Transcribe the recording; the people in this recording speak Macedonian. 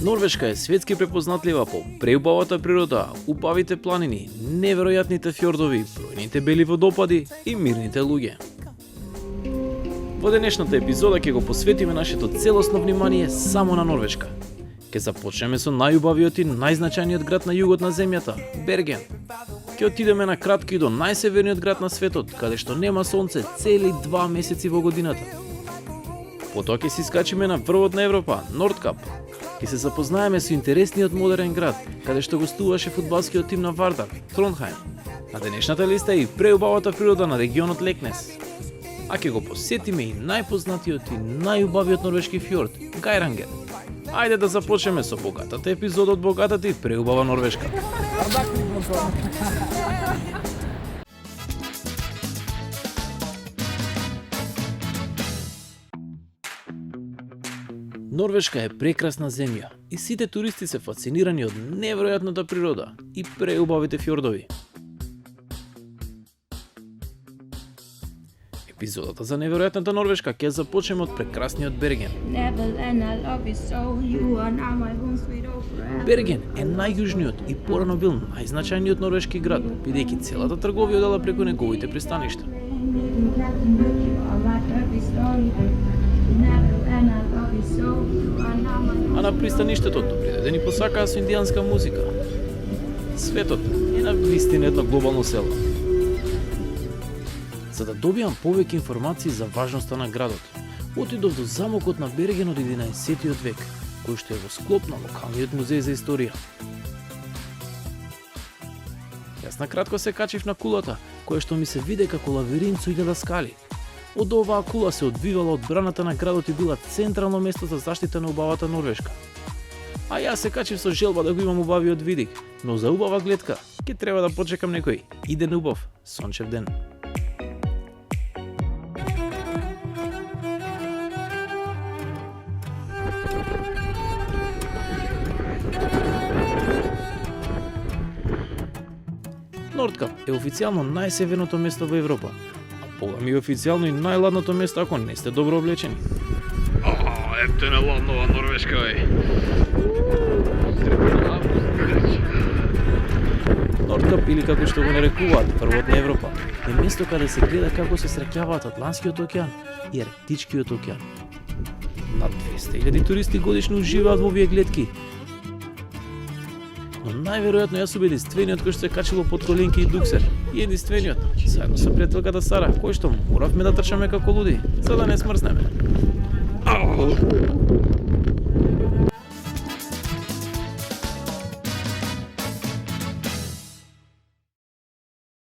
Норвешка е светски препознатлива по преубавата природа, убавите планини, неверојатните фјордови, бројните бели водопади и мирните луѓе. Во денешната епизода ќе го посветиме нашето целосно внимание само на Норвешка. Ќе започнеме со најубавиот и најзначајниот град на југот на земјата, Берген. Ќе отидеме на кратко и до најсеверниот град на светот, каде што нема сонце цели 2 месеци во годината. Потоа ќе се искачиме на врвот на Европа, Нордкап. Ќе се запознаеме со интересниот модерен град, каде што гостуваше фудбалскиот тим на Вардар, Тронхајм. На денешната листа е и преубавата природа на регионот Лекнес. А ќе го посетиме и најпознатиот и најубавиот норвешки фјорд, Гайрангер. Ајде да започнеме со богатата епизода од богатата и преубава Норвешка. Норвешка е прекрасна земја и сите туристи се фасцинирани од неверојатната природа и преубавите фјордови. Епизодата за неверојатната Норвешка ќе започнеме од прекрасниот Берген. Берген е најјужниот и порано бил најзначајниот норвешки град, бидејќи целата трговија одела преку неговите пристаништа. А на пристаништето допридедени посакаа со индијанска музика. Светот е на вистина едно глобално село. За да добијам повеќе информации за важноста на градот, отидов до замокот на Берген од 11 век, кој што е во склоп на локалниот музеј за историја. Јас накратко се качив на кулата, која што ми се виде како лавиринт со илјада скали. Од оваа кула се одвивала одбраната на градот и била централно место за заштита на убавата Норвешка. А јас се качив со желба да го имам убавиот видик, но за убава гледка ќе треба да почекам некој иден убав сончев ден. Нордкап е официјално најсеверното место во Европа, а богами е официјално и најладното место ако не сте добро облечени. Епте на ладнова Норвешка, Нордкап, или како што го нарекуваат врвот на Европа, е место каде се гледа како се среќаваат Атлантскиот океан и Арктичкиот океан. Над 200.000 туристи годишно уживаат во овие гледки. Но најверојатно јас сум единствениот кој што се качило под коленки и дуксер. И единствениот, заедно со пријателката Сара, кој што моравме да трчаме како луди, за да не смрзнеме.